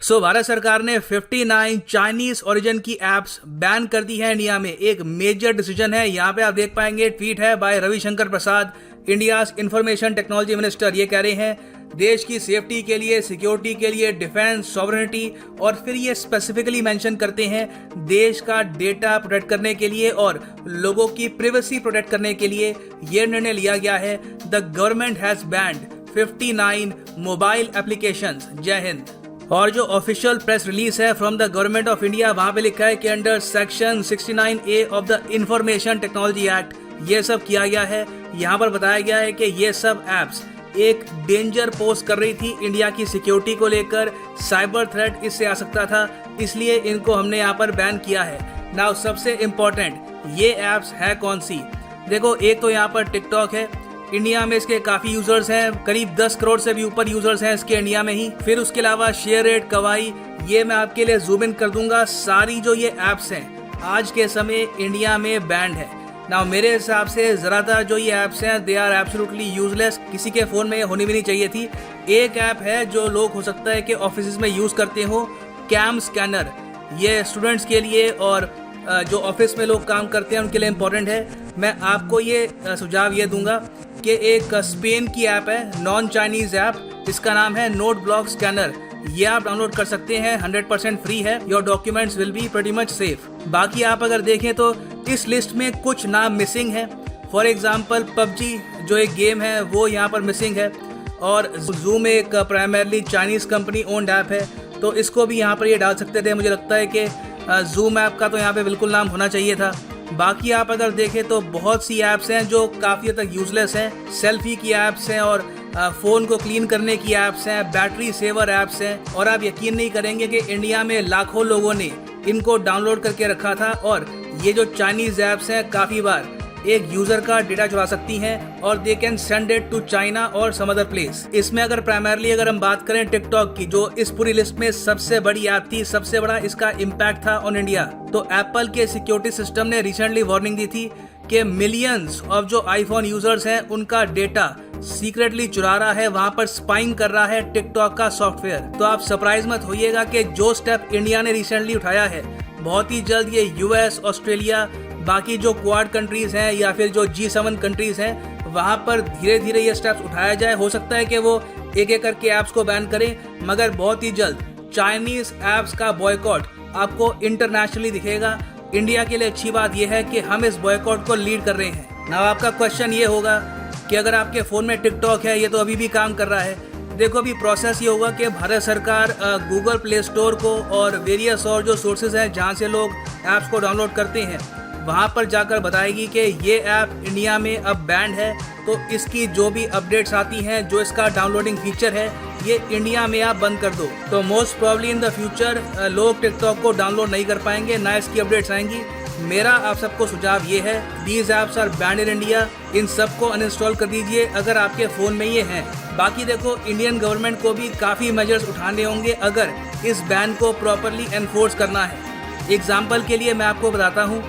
भारत सरकार ने 59 Chinese origin की एप्स बैन कर दी है इंडिया में। एक मेजर डिसीजन है। यहाँ पे आप देख पाएंगे, ट्वीट है बाय रविशंकर प्रसाद, इंडियाज इंफॉर्मेशन टेक्नोलॉजी मिनिस्टर। ये कह रहे हैं देश की सेफ्टी के लिए, सिक्योरिटी के लिए, डिफेंस, सॉवरेनिटी, और फिर ये स्पेसिफिकली मेंशन करते हैं देश का डेटा प्रोटेक्ट करने के लिए और लोगों की प्राइवेसी प्रोटेक्ट करने के लिए ये निर्णय लिया गया है। The government has banned 59 mobile applications. जय हिंद। और जो ऑफिशियल प्रेस रिलीज है from the government of India, वहां पे लिखा है कि under section 69A of the information technology act ये सब किया गया है। यहाँ पर बताया गया है कि ये सब एप्स एक डेंजर पोस्ट कर रही थी इंडिया की सिक्योरिटी को लेकर। साइबर थ्रेट इससे आ सकता था, इसलिए इनको हमने यहाँ पर बैन किया है। नाउ सबसे इम्पोर्टेंट, ये एप्स है कौन सी? देखो, एक तो यहाँ पर टिकटॉक है। इंडिया में इसके काफी यूजर्स हैं, करीब 10 करोड़ से भी ऊपर यूजर्स हैं इसके इंडिया में ही। फिर उसके अलावा शेयरइट, कवाई, ये मैं आपके लिए जूम इन कर दूंगा। सारी जो ये एप्स हैं आज के समय इंडिया में बैंड है। ना मेरे हिसाब से ज़्यादातर जो ये ऐप्स हैं दे आर एब्सोल्युटली यूजलेस, किसी के फ़ोन में ये होनी भी नहीं चाहिए थी। एक ऐप है जो लोग हो सकता है कि ऑफिस में यूज़ करते हो, कैम स्कैनर। ये स्टूडेंट्स के लिए और जो ऑफिस में लोग काम करते हैं उनके लिए इम्पोर्टेंट है। मैं आपको ये सुझाव ये दूंगा कि एक स्पेन की ऐप है, नॉन चाइनीज़ ऐप, इसका नाम है नोट ब्लॉक स्कैनर। ये आप डाउनलोड कर सकते हैं, 100% फ्री है। Your documents will be pretty much safe. बाकी आप अगर देखें तो इस लिस्ट में कुछ नाम मिसिंग है। फॉर एग्जांपल पबजी जो एक गेम है वो यहाँ पर मिसिंग है, और जूम एक primarily Chinese company owned app है, तो इसको भी यहाँ पर ये डाल सकते थे। मुझे लगता है कि जूम ऐप का तो यहाँ पे बिल्कुल नाम होना चाहिए था। बाकी आप अगर देखें तो बहुत सी ऐप्स हैं जो काफ़ी हद तक यूजलेस हैं। सेल्फी की ऐप्स हैं और फ़ोन को क्लीन करने की ऐप्स हैं, बैटरी सेवर ऐप्स हैं, और आप यकीन नहीं करेंगे कि इंडिया में लाखों लोगों ने इनको डाउनलोड करके रखा था। और ये जो चाइनीज़ ऐप्स हैं काफ़ी बार एक यूज़र का डेटा चुरा सकती हैं और they can send it to China और सम अदर प्लेस। इसमें अगर प्राइमरली अगर हम बात करें टिकटॉक की, जो इस पूरी लिस्ट में सबसे बड़ी ऐप थी, सबसे बड़ा इसका इम्पैक्ट था ऑन इंडिया, तो एप्पल के सिक्योरिटी सिस्टम ने रिसेंटली वार्निंग दी थी कि मिलियंस ऑफ जो आईफोन यूजर्स हैं उनका डेटा सीक्रेटली चुरा रहा है, वहां पर स्पाइंग कर रहा है टिकटॉक का सॉफ्टवेयर। तो आप सरप्राइज मत होइएगा कि जो स्टेप इंडिया ने रिसेंटली उठाया है, बहुत ही जल्द ये यूएस, ऑस्ट्रेलिया, बाकी जो क्वाड कंट्रीज हैं या फिर जो G7 कंट्रीज हैं, वहां पर धीरे धीरे ये स्टेप्स उठाया जाए। हो सकता है कि वो एक एक करके ऐप्स को बैन करें, मगर बहुत ही जल्द चाइनीज ऐप्स का बॉयकॉट आपको इंटरनेशनली दिखेगा। इंडिया के लिए अच्छी बात यह है कि हम इस बॉयकॉट को लीड कर रहे हैं। ना आपका क्वेश्चन ये होगा कि अगर आपके फ़ोन में टिकटॉक है, ये तो अभी भी काम कर रहा है। देखो, अभी प्रोसेस ये होगा कि भारत सरकार गूगल प्ले स्टोर को और वेरियस और जो सोर्सेज हैं जहाँ से लोग ऐप्स को डाउनलोड करते हैं, वहाँ पर जाकर बताएगी कि ये ऐप इंडिया में अब बैंड है। तो इसकी जो भी अपडेट्स आती हैं, जो इसका डाउनलोडिंग फीचर है, ये इंडिया में आप बंद कर दो। तो most probably in the future लोग टिकटॉक को डाउनलोड नहीं कर पाएंगे, ना इसकी अपडेट्स आएंगी। मेरा आप सबको सुझाव ये है, these apps are banned in India. इन सबको अनइंस्टॉल कर दीजिए अगर आपके फ़ोन में ये हैं। बाकी देखो, इंडियन गवर्नमेंट को भी काफ़ी मेजर्स उठाने होंगे अगर इस बैन को प्रॉपरली एनफोर्स करना है। एग्जाम्पल के लिए मैं आपको बताता हूँ,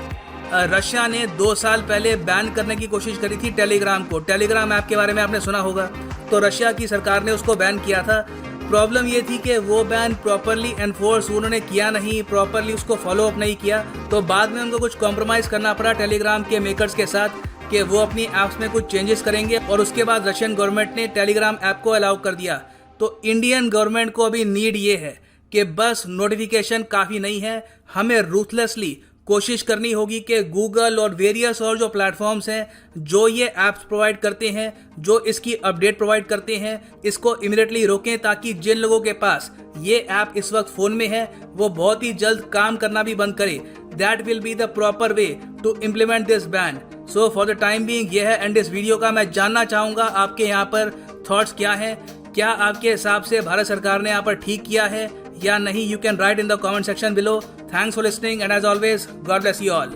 रशिया ने 2 साल पहले बैन करने की कोशिश करी थी टेलीग्राम को। टेलीग्राम ऐप के बारे में आपने सुना होगा। तो रशिया की सरकार ने उसको बैन किया था। प्रॉब्लम ये थी कि वो बैन प्रॉपरली एनफोर्स उन्होंने किया नहीं, प्रॉपरली उसको फॉलो अप नहीं किया। तो बाद में उनको कुछ कॉम्प्रोमाइज़ करना पड़ा टेलीग्राम के मेकर्स के साथ कि वो अपनी ऐप्स में कुछ चेंजेस करेंगे, और उसके बाद रशियन गवर्नमेंट ने टेलीग्राम ऐप को अलाउ कर दिया। तो इंडियन गवर्नमेंट को अभी नीड ये है कि बस नोटिफिकेशन काफ़ी नहीं है, हमें रूथलेसली कोशिश करनी होगी कि गूगल और वेरियस और जो प्लेटफॉर्म्स हैं जो ये ऐप्स प्रोवाइड करते हैं, जो इसकी अपडेट प्रोवाइड करते हैं, इसको इमीडिएटली रोकें, ताकि जिन लोगों के पास ये ऐप इस वक्त फ़ोन में है वो बहुत ही जल्द काम करना भी बंद करें। That will be the proper way to implement this ban. So for the time being ये है एंड इस वीडियो का। मैं जानना चाहूँगा आपके यहाँ पर थॉट्स क्या हैं। क्या आपके हिसाब से भारत सरकार ने यहाँ पर ठीक किया है या नहीं? You can write in the comment section below. Thanks for listening, and as always, God bless you all.